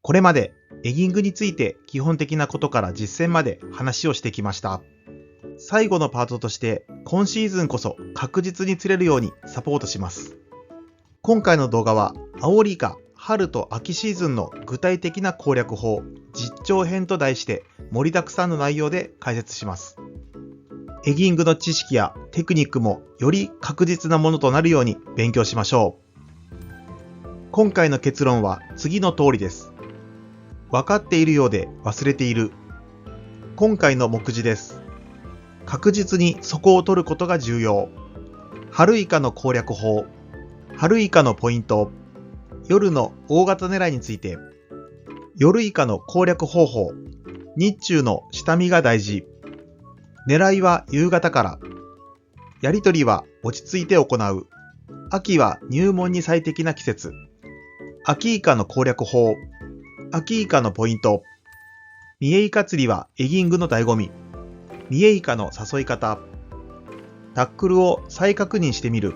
これまでエギングについて基本的なことから実践まで話をしてきました。最後のパートとして今シーズンこそ確実に釣れるようにサポートします。今回の動画はアオリイカ春と秋シーズンの具体的な攻略法実調編と題して盛りだくさんの内容で解説します。エギングの知識やテクニックもより確実なものとなるように勉強しましょう。今回の結論は次の通りです。分かっているようで忘れている。今回の目次です。確実に底を取ることが重要。春イカの攻略法。春イカのポイント。夜の大型狙いについて。夜イカの攻略方法。日中の下見が大事。狙いは夕方から。やりとりは落ち着いて行う。秋は入門に最適な季節。秋イカの攻略法。秋イカのポイント。見えイカ釣りはエギングの醍醐味。見えイカの誘い方。タックルを再確認してみる。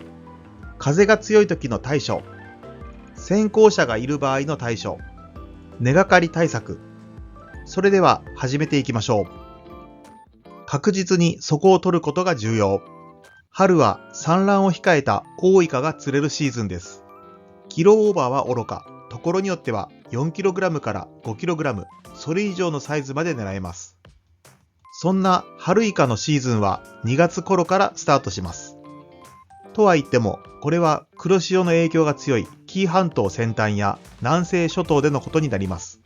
風が強い時の対処。先行者がいる場合の対処。根がかり対策。それでは始めていきましょう。確実に底を取ることが重要。春は産卵を控えた大イカが釣れるシーズンです。キロオーバーは愚か、ところによっては 4kg から 5kg、それ以上のサイズまで狙えます。そんな春イカのシーズンは2月頃からスタートします。とは言っても、これは黒潮の影響が強い紀伊半島先端や南西諸島でのことになります。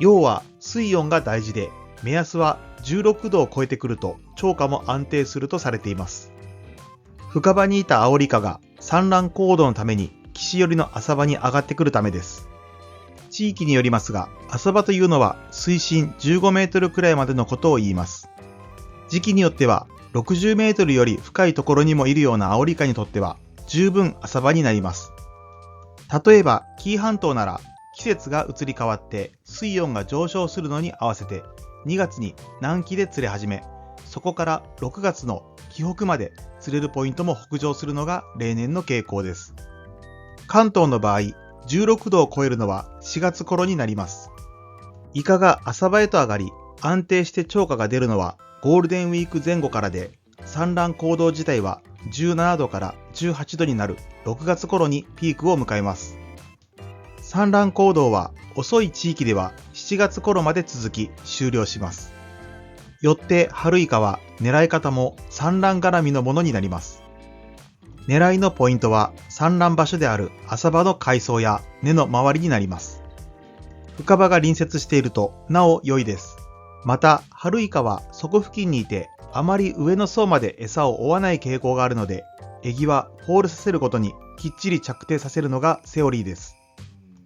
要は水温が大事で、目安は16度を超えてくると釣果も安定するとされています。深場にいたアオリイカが産卵行動のために岸寄りの浅場に上がってくるためです。地域によりますが、浅場というのは水深15メートルくらいまでのことを言います。時期によっては60メートルより深いところにもいるようなアオリイカにとっては十分浅場になります。例えば紀伊半島なら季節が移り変わって水温が上昇するのに合わせて2月に南紀で釣れ始め、そこから6月の紀北まで釣れるポイントも北上するのが例年の傾向です。関東の場合、16度を超えるのは4月頃になります。イカが浅場へと上がり、安定して釣果が出るのはゴールデンウィーク前後からで、産卵行動自体は17度から18度になる6月頃にピークを迎えます。産卵行動は遅い地域では7月頃まで続き終了します。よって春イカは狙い方も産卵絡みのものになります。狙いのポイントは産卵場所である浅場の海藻や根の周りになります。深場が隣接しているとなお良いです。また春イカは底付近にいてあまり上の層まで餌を追わない傾向があるので、エギはポールさせるごとにきっちり着底させるのがセオリーです。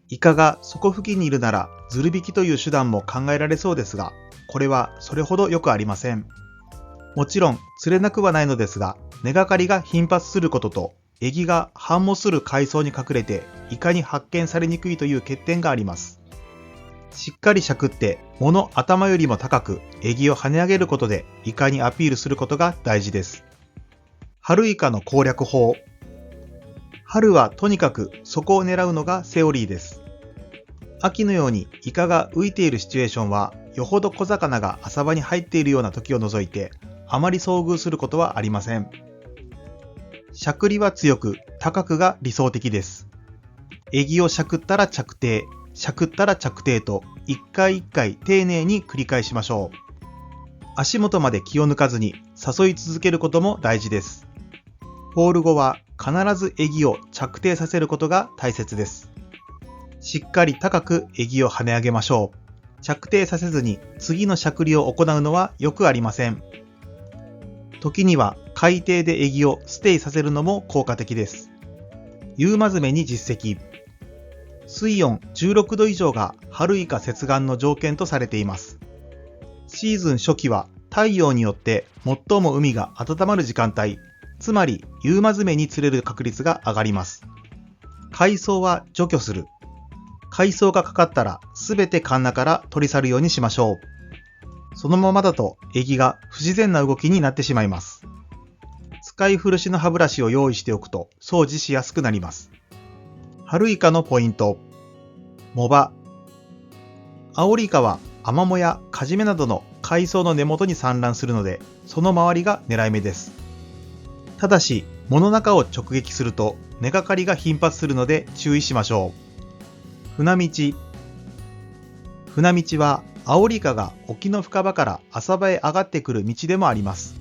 イカが底付近にいるならズル引きという手段も考えられそうですが、これはそれほどよくありません。もちろん釣れなくはないのですが、根がかりが頻発することと、エギが繁茂する海藻に隠れてイカに発見されにくいという欠点があります。しっかりしゃくって藻の頭よりも高くエギを跳ね上げることでイカにアピールすることが大事です。春イカの攻略法。春はとにかく底を狙うのがセオリーです。秋のようにイカが浮いているシチュエーションはよほど小魚が浅場に入っているような時を除いてあまり遭遇することはありません。しゃくりは強く高くが理想的です。エギをしゃくったら着底、しゃくったら着底と一回一回丁寧に繰り返しましょう。足元まで気を抜かずに誘い続けることも大事です。ポール後は必ずエギを着底させることが大切です。しっかり高くエギを跳ね上げましょう。着底させずに次のしゃくりを行うのはよくありません。時には海底でエギをステイさせるのも効果的です。夕間詰めに実績。水温16度以上が春イカ接岸の条件とされています。シーズン初期は太陽によって最も海が温まる時間帯、つまり夕間詰めに釣れる確率が上がります。海藻は除去する。海藻がかかったらすべてカンナから取り去るようにしましょう。そのままだとエギが不自然な動きになってしまいます。使い古しの歯ブラシを用意しておくと掃除しやすくなります。春イカのポイント。藻場。アオリイカはアマモやカジメなどの海藻の根元に産卵するので、その周りが狙い目です。ただし、藻の中を直撃すると根がかりが頻発するので注意しましょう。船道。船道はアオリイカが沖の深場から浅場へ上がってくる道でもあります。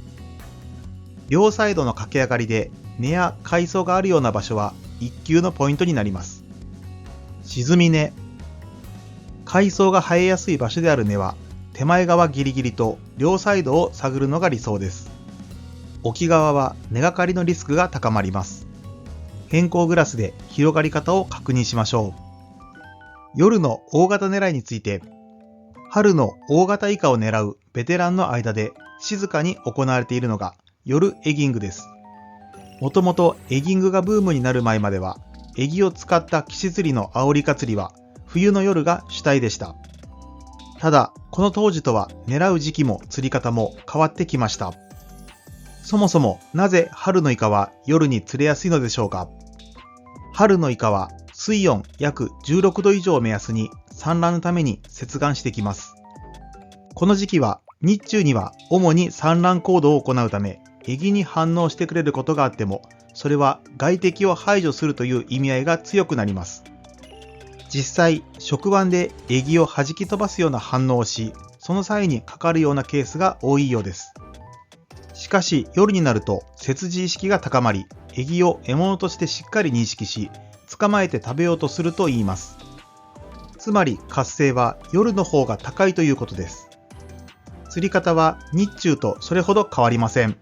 両サイドの駆け上がりで根や海藻があるような場所は一級のポイントになります。沈み根。海藻が生えやすい場所である根は手前側ギリギリと両サイドを探るのが理想です。沖側は根がかりのリスクが高まります。偏光グラスで広がり方を確認しましょう。夜の大型狙いについて、春の大型イカを狙うベテランの間で静かに行われているのが夜エギングです。もともとエギングがブームになる前までは、エギを使った岸釣りのアオリイカ釣りは冬の夜が主体でした。ただ、この当時とは狙う時期も釣り方も変わってきました。そもそもなぜ春のイカは夜に釣れやすいのでしょうか。春のイカは水温約16度以上を目安に産卵のために接岸してきます。この時期は日中には主に産卵行動を行うため、エギに反応してくれることがあっても、それは外敵を排除するという意味合いが強くなります。実際、触腕でエギを弾き飛ばすような反応をし、その際にかかるようなケースが多いようです。しかし夜になると接地意識が高まり、エギを獲物としてしっかり認識し、捕まえて食べようとするといいます。つまり活性は夜の方が高いということです。釣り方は日中とそれほど変わりません。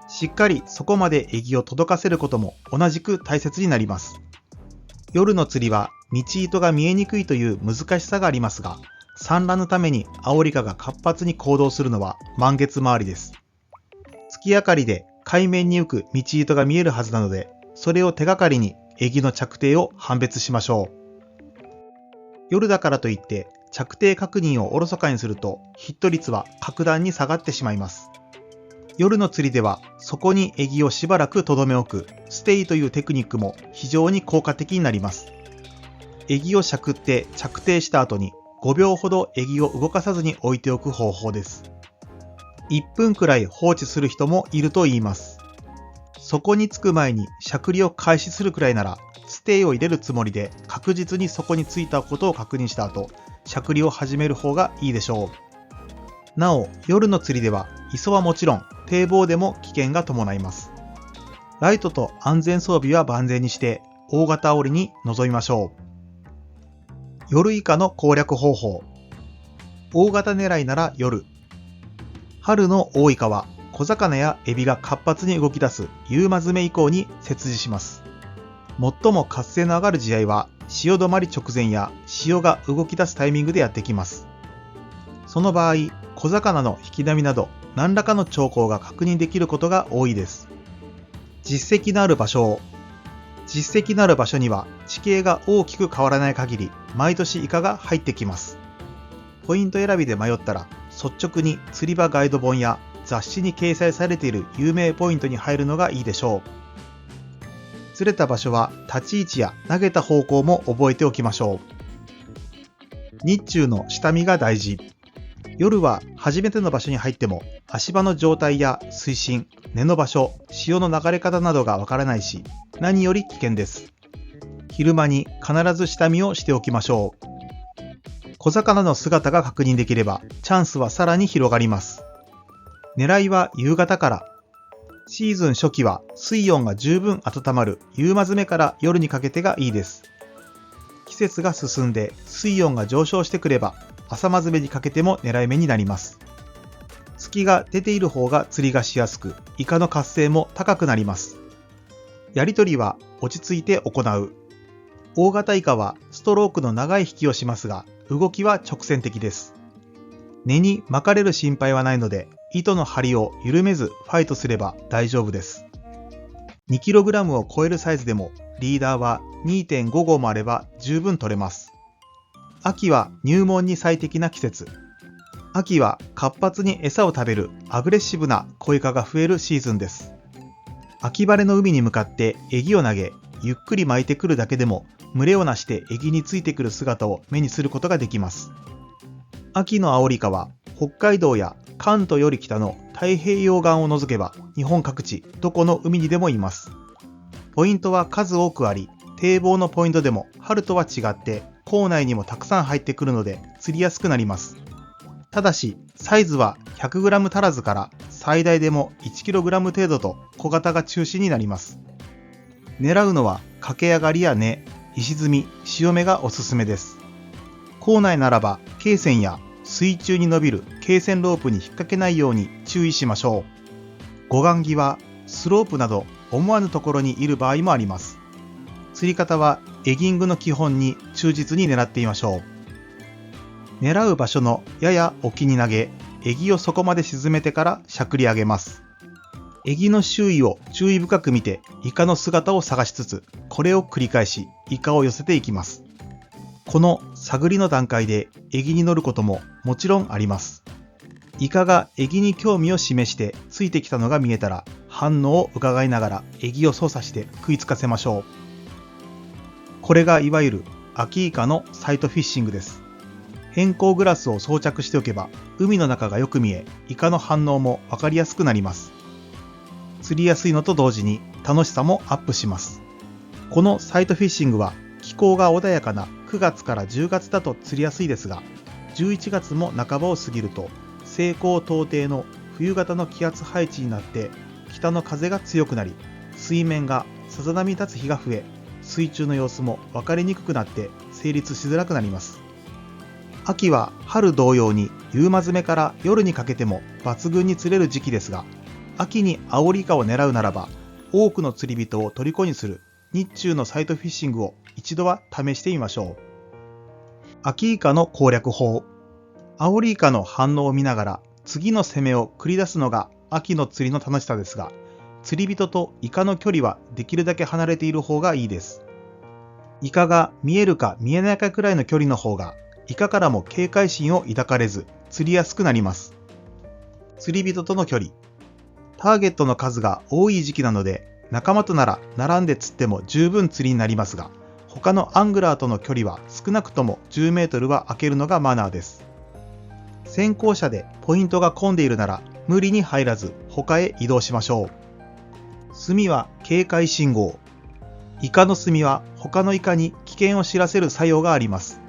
しっかりそこまでエギを届かせることも同じく大切になります。夜の釣りは道糸が見えにくいという難しさがありますが、産卵のためにアオリイカが活発に行動するのは満月回りです。月明かりで海面に浮く道糸が見えるはずなので、それを手がかりにエギの着底を判別しましょう。夜だからといって着底確認をおろそかにするとヒット率は格段に下がってしまいます。夜の釣りではそこにエギをしばらく留め置くステイというテクニックも非常に効果的になります。エギをしゃくって着底した後に5秒ほどエギを動かさずに置いておく方法です。1分くらい放置する人もいると言います。そこにつく前にしゃくりを開始するくらいなら、ステイを入れるつもりで確実にそこについたことを確認した後、しゃくりを始める方がいいでしょう。なお、夜の釣りでは磯はもちろん堤防でも危険が伴います。ライトと安全装備は万全にして大型織に臨みましょう。夜イカの攻略方法。大型狙いなら夜。春の大イカは小魚やエビが活発に動き出す夕間詰め以降に接地します。最も活性の上がる試合は潮止まり直前や潮が動き出すタイミングでやってきます。その場合、小魚の引き波など何らかの兆候が確認できることが多いです。実績のある場所を。実績のある場所には地形が大きく変わらない限り毎年イカが入ってきます。ポイント選びで迷ったら率直に釣り場ガイド本や雑誌に掲載されている有名ポイントに入るのがいいでしょう。釣れた場所は立ち位置や投げた方向も覚えておきましょう。日中の下見が大事。夜は初めての場所に入っても足場の状態や水深、根の場所、潮の流れ方などがわからないし、何より危険です。昼間に必ず下見をしておきましょう。小魚の姿が確認できればチャンスはさらに広がります。狙いは夕方から。シーズン初期は水温が十分温まる夕間詰めから夜にかけてがいいです。季節が進んで水温が上昇してくれば朝間詰めにかけても狙い目になります。月が出ている方が釣りがしやすく、イカの活性も高くなります。やり取りは落ち着いて行う。大型イカはストロークの長い引きをしますが、動きは直線的です。根に巻かれる心配はないので、糸の張りを緩めずファイトすれば大丈夫です。2kg を超えるサイズでもリーダーは 2.5 号もあれば十分取れます。秋は入門に最適な季節。秋は活発に餌を食べるアグレッシブな小イカが増えるシーズンです。秋晴れの海に向かってエギを投げ、ゆっくり巻いてくるだけでも群れをなしてエギについてくる姿を目にすることができます。秋のアオリイカは北海道や関東より北の太平洋岸を除けば日本各地どこの海にでもいます。ポイントは数多くあり、堤防のポイントでも春とは違って港内にもたくさん入ってくるので釣りやすくなります。ただしサイズは 100g 足らずから最大でも 1kg 程度と小型が中心になります。狙うのは駆け上がりや根、石積み、潮目がおすすめです。港内ならば罫線や水中に伸びる罫線ロープに引っ掛けないように注意しましょう。護岸際、スロープなど思わぬところにいる場合もあります。釣り方はエギングの基本に忠実に狙ってみましょう。狙う場所のやや沖に投げ、エギを底まで沈めてからしゃくり上げます。エギの周囲を注意深く見てイカの姿を探しつつ、これを繰り返しイカを寄せていきます。この探りの段階でエギに乗ることももちろんあります。イカがエギに興味を示してついてきたのが見えたら、反応を伺いながらエギを操作して食いつかせましょう。これがいわゆる秋イカのサイトフィッシングです。偏光グラスを装着しておけば海の中がよく見え、イカの反応もわかりやすくなります。釣りやすいのと同時に楽しさもアップします。このサイトフィッシングは気候が穏やかな9月から10月だと釣りやすいですが、11月も半ばを過ぎると西高東低の冬型の気圧配置になって北の風が強くなり、水面がさざ波立つ日が増え、水中の様子も分かりにくくなって成立しづらくなります。秋は春同様に夕間詰めから夜にかけても抜群に釣れる時期ですが、秋にアオリイカを狙うならば多くの釣り人を虜にする日中のサイトフィッシングを一度は試してみましょう。秋イカの攻略法。アオリイカの反応を見ながら次の攻めを繰り出すのが秋の釣りの楽しさですが、釣り人とイカの距離はできるだけ離れている方がいいです。イカが見えるか見えないかくらいの距離の方が、イカからも警戒心を抱かれず釣りやすくなります。釣り人との距離。ターゲットの数が多い時期なので、仲間となら並んで釣っても十分釣りになりますが、他のアングラーとの距離は少なくとも10メートルは空けるのがマナーです。先行者でポイントが混んでいるなら無理に入らず他へ移動しましょう。墨は警戒信号。イカの墨は他のイカに危険を知らせる作用があります。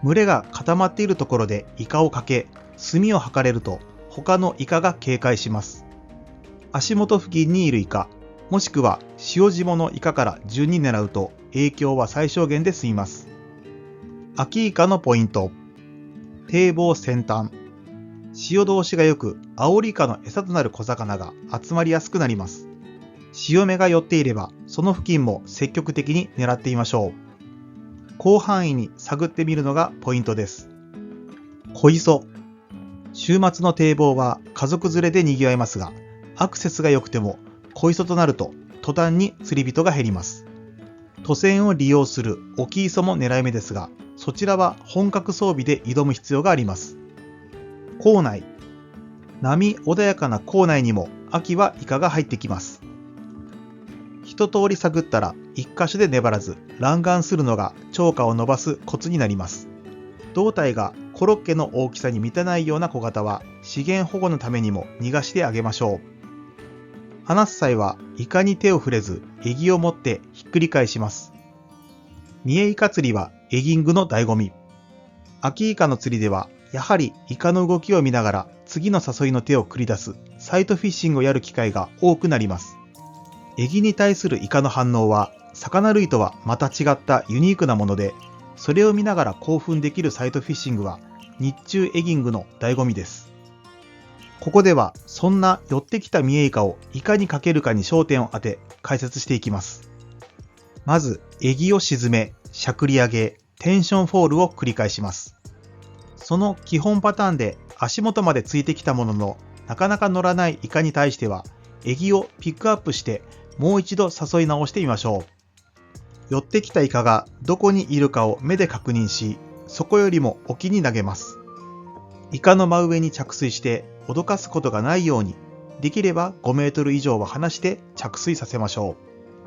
群れが固まっているところでイカをかけ、墨を吐かれると他のイカが警戒します。足元付近にいるイカ、もしくは塩霜のイカから順に狙うと影響は最小限で済みます。秋イカのポイント。堤防先端。潮通しが良く、アオリイカの餌となる小魚が集まりやすくなります。潮目が寄っていれば、その付近も積極的に狙ってみましょう。広範囲に探ってみるのがポイントです。小磯。週末の堤防は家族連れで賑わいますが、アクセスが良くても小磯となると途端に釣り人が減ります。渡船を利用する沖磯も狙い目ですが、そちらは本格装備で挑む必要があります。港内。波穏やかな港内にも秋はイカが入ってきます。一通り探ったら一箇所で粘らず乱眼するのが釣果を伸ばすコツになります。胴体がコロッケの大きさに満たないような小型は資源保護のためにも逃がしてあげましょう。離す際はイカに手を触れずエギを持ってひっくり返します。見えイカ釣りはエギングの醍醐味。秋イカの釣りではやはりイカの動きを見ながら次の誘いの手を繰り出すサイトフィッシングをやる機会が多くなります。エギに対するイカの反応は魚類とはまた違ったユニークなもので、それを見ながら興奮できるサイトフィッシングは日中エギングの醍醐味です。ここではそんな寄ってきた見えイカをいかにかけるかに焦点を当て解説していきます。まずエギを沈め、しゃくり上げ、テンションフォールを繰り返します。その基本パターンで足元までついてきたもののなかなか乗らないイカに対してはエギをピックアップしてもう一度誘い直してみましょう。寄ってきたイカがどこにいるかを目で確認し、そこよりも沖に投げます。イカの真上に着水して脅かすことがないように、できれば5メートル以上は離して着水させましょ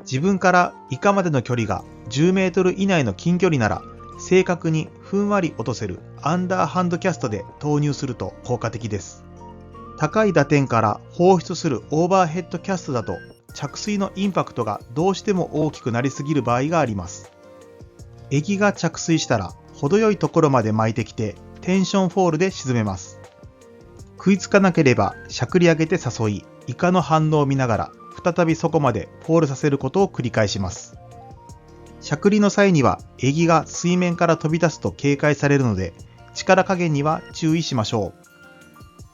う。自分からイカまでの距離が10メートル以内の近距離なら、正確にふんわり落とせるアンダーハンドキャストで投入すると効果的です。高い打点から放出するオーバーヘッドキャストだと、着水のインパクトがどうしても大きくなりすぎる場合があります。エギが着水したら、程よいところまで巻いてきて、テンションフォールで沈めます。食いつかなければしゃくり上げて誘い、イカの反応を見ながら再びそこまでフォールさせることを繰り返します。しゃくりの際にはエギが水面から飛び出すと警戒されるので、力加減には注意しましょ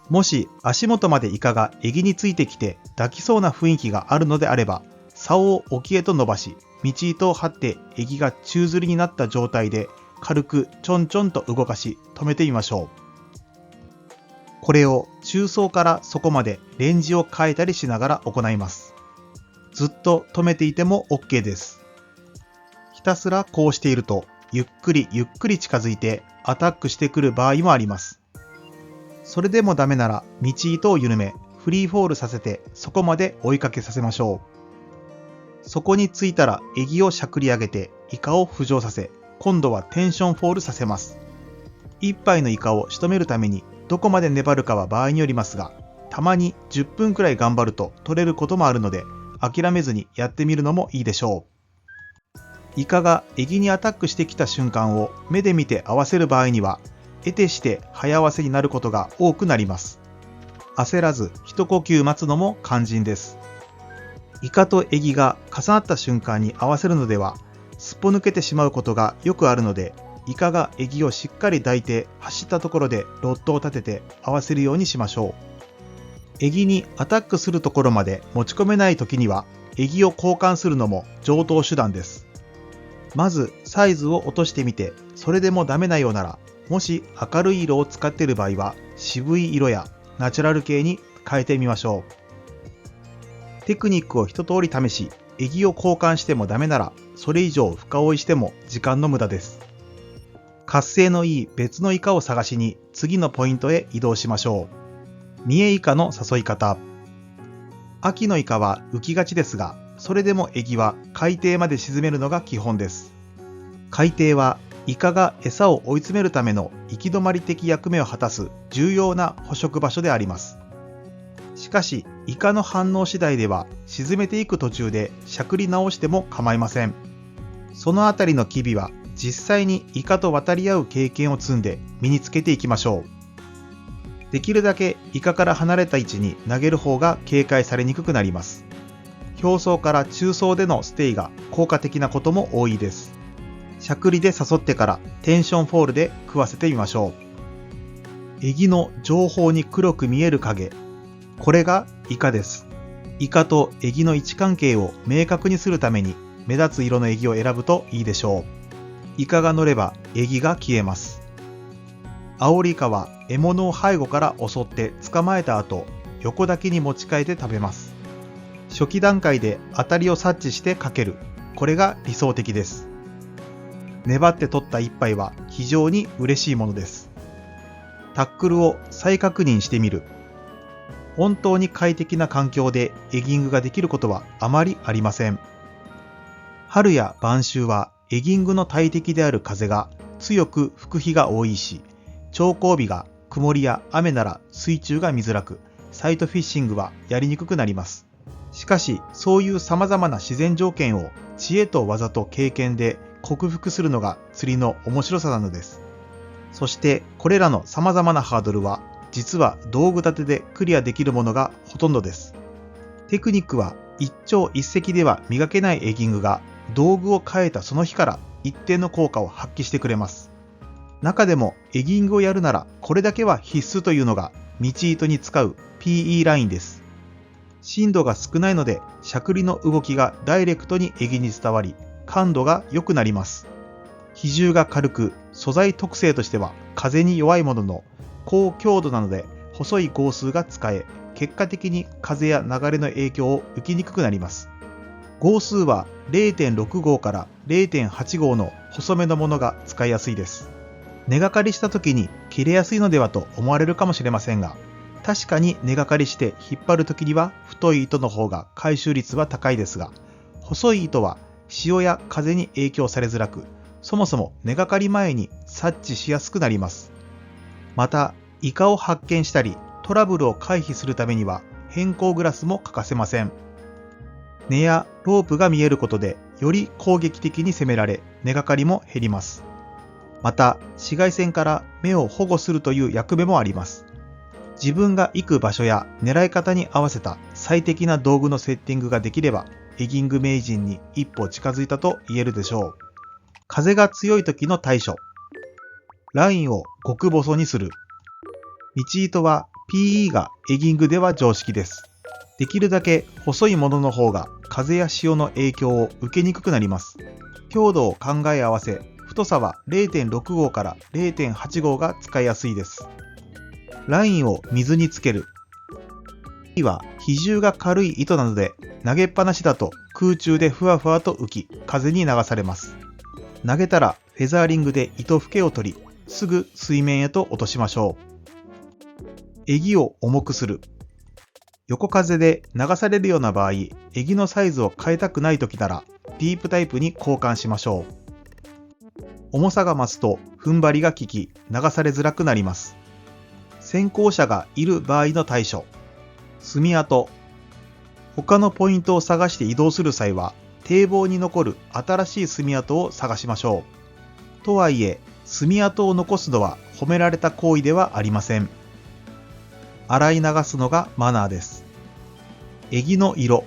う。もし足元までイカがエギについてきて抱きそうな雰囲気があるのであれば、竿を沖へと伸ばし、道糸を張ってエギが宙吊りになった状態で軽くちょんちょんと動かし止めてみましょう。これを中層から底までレンジを変えたりしながら行います。ずっと止めていても OK です。ひたすらこうしていると、ゆっくりゆっくり近づいてアタックしてくる場合もあります。それでもダメなら道糸を緩め、フリーフォールさせてそこまで追いかけさせましょう。そこに着いたらエギをしゃくり上げてイカを浮上させ、今度はテンションフォールさせます。一杯のイカを仕留めるためにどこまで粘るかは場合によりますが、たまに10分くらい頑張ると取れることもあるので、諦めずにやってみるのもいいでしょう。イカがエギにアタックしてきた瞬間を目で見て合わせる場合には、得てして早合わせになることが多くなります。焦らず一呼吸待つのも肝心です。イカとエギが重なった瞬間に合わせるのでは、すっぽ抜けてしまうことがよくあるので、イカがエギをしっかり抱いて走ったところでロッドを立てて合わせるようにしましょう。エギにアタックするところまで持ち込めないときには、エギを交換するのも常套手段です。まずサイズを落としてみて、それでもダメなようなら、もし明るい色を使っている場合は渋い色やナチュラル系に変えてみましょう。テクニックを一通り試し、エギを交換してもダメなら、それ以上深追いしても時間の無駄です。活性のいい別のイカを探しに次のポイントへ移動しましょう。見えイカの誘い方。秋のイカは浮きがちですが、それでもエギは海底まで沈めるのが基本です。海底はイカが餌を追い詰めるための行き止まり的役目を果たす重要な捕食場所であります。しかし、イカの反応次第では沈めていく途中でしゃくり直しても構いません。そのあたりの機微は実際にイカと渡り合う経験を積んで身につけていきましょう。できるだけイカから離れた位置に投げる方が警戒されにくくなります。表層から中層でのステイが効果的なことも多いです。しゃくりで誘ってからテンションフォールで食わせてみましょう。エギの上方に黒く見える影。これがイカです。イカとエギの位置関係を明確にするために目立つ色のエギを選ぶといいでしょう。イカが乗ればエギが消えます。アオリイカは獲物を背後から襲って捕まえた後、横抱きに持ち替えて食べます。初期段階で当たりを察知してかける。これが理想的です。粘って取った一杯は非常に嬉しいものです。タックルを再確認してみる。本当に快適な環境でエギングができることはあまりありません。春や晩秋はエギングの大敵である風が強く吹く日が多いし、調光日が曇りや雨なら水中が見づらく、サイトフィッシングはやりにくくなります。しかし、そういう様々な自然条件を知恵と技と経験で克服するのが釣りの面白さなのです。そしてこれらの様々なハードルは実は道具立てでクリアできるものがほとんどです。テクニックは一朝一夕では磨けないエギングが道具を変えたその日から一定の効果を発揮してくれます。中でもエギングをやるならこれだけは必須というのが道糸に使う PE ラインです。深度が少ないのでしゃくりの動きがダイレクトにエギに伝わり、感度が良くなります。比重が軽く、素材特性としては風に弱いものの高強度なので細い号数が使え、結果的に風や流れの影響を受けにくくなります。号数は 0.6 号から 0.8 号の細めのものが使いやすいです。根がかりした時に切れやすいのではと思われるかもしれませんが、確かに根がかりして引っ張る時には太い糸の方が回収率は高いですが、細い糸は潮や風に影響されづらく、そもそも根がかり前に察知しやすくなります。また、イカを発見したりトラブルを回避するためには偏光グラスも欠かせません。根やロープが見えることでより攻撃的に攻められ、根がかりも減ります。また、紫外線から目を保護するという役目もあります。自分が行く場所や狙い方に合わせた最適な道具のセッティングができれば、エギング名人に一歩近づいたと言えるでしょう。風が強い時の対処。ラインを極細にする。道糸は PE がエギングでは常識です。できるだけ細いものの方が風や潮の影響を受けにくくなります。強度を考え合わせ、太さは 0.6 号から 0.8 号が使いやすいです。ラインを水につける。は比重が軽い糸なので、投げっぱなしだと空中でふわふわと浮き、風に流されます。投げたらフェザーリングで糸ふけを取り、すぐ水面へと落としましょう。エギを重くする。横風で流されるような場合、エギのサイズを変えたくないときなら、ディープタイプに交換しましょう。重さが増すと踏ん張りが効き、流されづらくなります。先行者がいる場合の対処。墨跡。他のポイントを探して移動する際は、堤防に残る新しい墨跡を探しましょう。とはいえ、墨跡を残すのは褒められた行為ではありません。洗い流すのがマナーです。エギの色。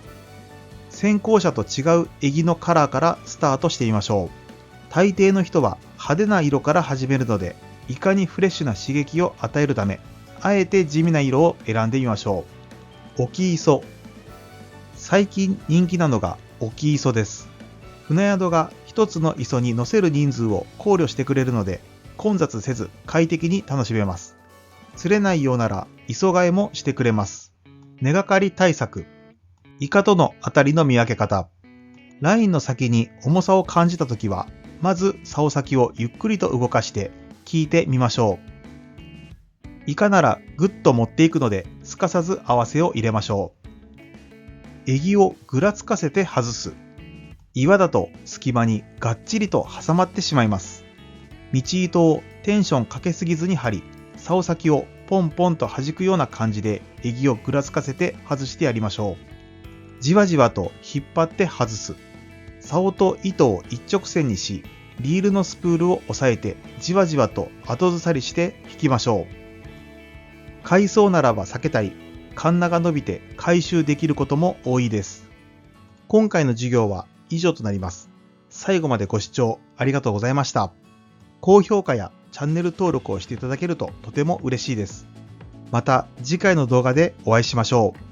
先行者と違うエギのカラーからスタートしてみましょう。大抵の人は派手な色から始めるので、いかにフレッシュな刺激を与えるため、あえて地味な色を選んでみましょう。置き磯。最近人気なのが置き磯です。船宿が一つの磯に乗せる人数を考慮してくれるので、混雑せず快適に楽しめます。釣れないようなら磯替えもしてくれます。根がかり対策。イカとの当たりの見分け方。ラインの先に重さを感じたときは、まず竿先をゆっくりと動かして引いてみましょう。イカならぐっと持っていくので、すかさず合わせを入れましょう。エギをぐらつかせて外す。岩だと隙間にがっちりと挟まってしまいます。道糸をテンションかけすぎずに張り、竿先をポンポンと弾くような感じでエギをぐらつかせて外してやりましょう。じわじわと引っ張って外す。竿と糸を一直線にし、リールのスプールを押さえてじわじわと後ずさりして引きましょう。海藻ならば避けたり、カンナが伸びて回収できることも多いです。今回の授業は以上となります。最後までご視聴ありがとうございました。高評価やチャンネル登録をしていただけるととても嬉しいです。また次回の動画でお会いしましょう。